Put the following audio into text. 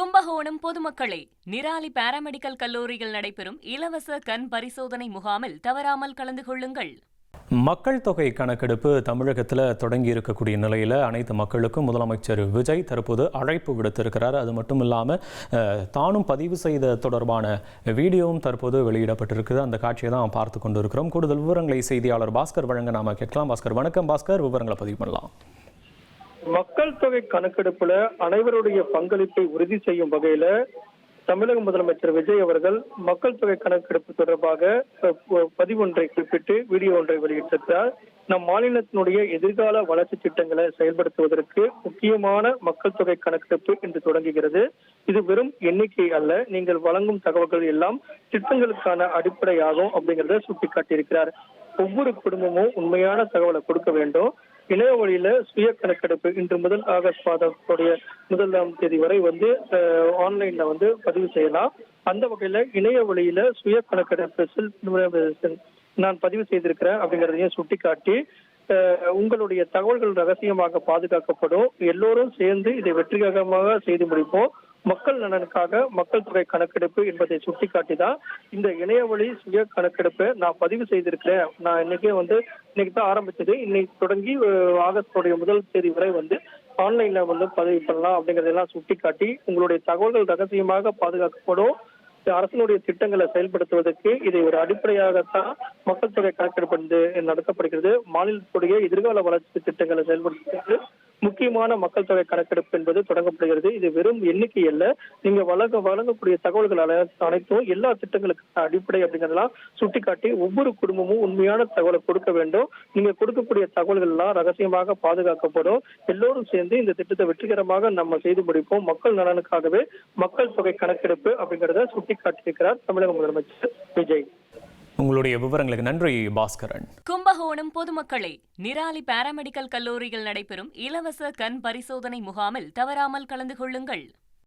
Kumbakonam பொதுமக்களே, Nirali paramedical கல்லூரியில் நடைபெறும் இலவச கண் பரிசோதனை முகாமில் தவறாமல் கலந்து கொள்ளுங்கள். மக்கள் தொகை கணக்கெடுப்பு தமிழகத்தில் தொடங்கி இருக்கக்கூடிய நிலையில் அனைத்து மக்களுக்கும் முதலமைச்சர் விஜய் தற்போது அழைப்பு விடுத்திருக்கிறார். அது மட்டும் இல்லாமல் தானும் பதிவு செய்த தொடர்பான வீடியோவும் தற்போது வெளியிடப்பட்டிருக்குது. அந்த காட்சியை தான் பார்த்து கொண்டு இருக்கிறோம். கூடுதல் விவரங்களை செய்தியாளர் பாஸ்கர் வழங்க நாம கேட்கலாம். பாஸ்கர், வணக்கம். பாஸ்கர், விவரங்களை பதிவு பண்ணலாம். மக்கள் தொகை கணக்கெடுப்புல அனைவருடைய பங்களிப்பை உறுதி செய்யும் வகையில தமிழக முதலமைச்சர் விஜய் அவர்கள் மக்கள் தொகை கணக்கெடுப்பு தொடர்பாக பதிவு ஒன்றை குறிப்பிட்டு வீடியோ ஒன்றை வெளியிட்டிருக்கிறார். நம் மாநிலத்தினுடைய எதிர்கால வளர்ச்சி திட்டங்களை செயல்படுத்துவதற்கு முக்கியமான மக்கள் தொகை கணக்கெடுப்பு இன்று தொடங்குகிறது. இது வெறும் எண்ணிக்கை அல்ல, நீங்கள் வழங்கும் தகவல்கள் எல்லாம் திட்டங்களுக்கான அடிப்படையாகும் அப்படிங்கிறத சுட்டிக்காட்டியிருக்கிறார். ஒவ்வொரு குடும்பமும் உண்மையான தகவலை கொடுக்க வேண்டும். இணைய வழியில சுய கணக்கெடுப்பு இன்று முதல் ஆகஸ்ட் மாதத்துடைய 1ஆம் தேதி வரை ஆன்லைன்ல பதிவு செய்யலாம். அந்த வகையில இணைய வழியில சுய கணக்கெடுப்பு நான் பதிவு செய்திருக்கிறேன் அப்படிங்கறதையும் சுட்டிக்காட்டி உங்களுடைய தகவல்கள் ரகசியமாக பாதுகாக்கப்படும். எல்லோரும் சேர்ந்து இதை வெற்றிகரமாக செய்து முடிப்போம். மக்கள் நலனுக்காக மக்கள் தொகை கணக்கெடுப்பு என்பதை சுட்டிக்காட்டி தான் இந்த இணையவழி சுய கணக்கெடுப்பை நான் பதிவு செய்திருக்கிறேன். நான் இன்னைக்கு தான் ஆரம்பிச்சது. இன்னைக்கு தொடங்கி ஆகஸ்டுடைய 1 தேதி வரை ஆன்லைன்ல பதிவு பண்ணலாம் அப்படிங்கறதெல்லாம் சுட்டிக்காட்டி உங்களுடைய தகவல்கள் ரகசியமாக பாதுகாக்கப்படும். அரசினுடைய திட்டங்களை செயல்படுத்துவதற்கு இதை ஒரு அடிப்படையாகத்தான் மக்கள் தொகை கணக்கெடுப்பு நடத்தப்படுகிறது. மாநிலத்துடைய எதிர்கால வளர்ச்சி திட்டங்களை செயல்படுத்துவதற்கு முக்கியமான மக்கள் தொகை கணக்கெடுப்பு என்பது தொடங்கப்படுகிறது. இது வெறும் எண்ணிக்கை அல்ல, நீங்க வழங்கக்கூடிய தகவல்கள் அனைத்தும் எல்லா திட்டங்களுக்கு அடிப்படை அப்படிங்கிறதெல்லாம் சுட்டிக்காட்டி ஒவ்வொரு குடும்பமும் உண்மையான தகவலை கொடுக்க வேண்டும். நீங்க கொடுக்கக்கூடிய தகவல்கள் எல்லாம் ரகசியமாக பாதுகாக்கப்படும். எல்லோரும் சேர்ந்து இந்த திட்டத்தை வெற்றிகரமாக நம்ம செய்து முடிப்போம். மக்கள் நலனுக்காகவே மக்கள் தொகை கணக்கெடுப்பு அப்படிங்கிறத சுட்டிக்காட்டியிருக்கிறார் தமிழக முதலமைச்சர் விஜய். உங்களுடைய விவரங்களுக்கு நன்றி பாஸ்கரன். கும்பகோணம் பொதுமக்களே, நிராலி பாராமெடிக்கல் கல்லூரியில் நடைபெறும் இலவச கண் பரிசோதனை முகாமில் தவறாமல் கலந்து கொள்ளுங்கள்.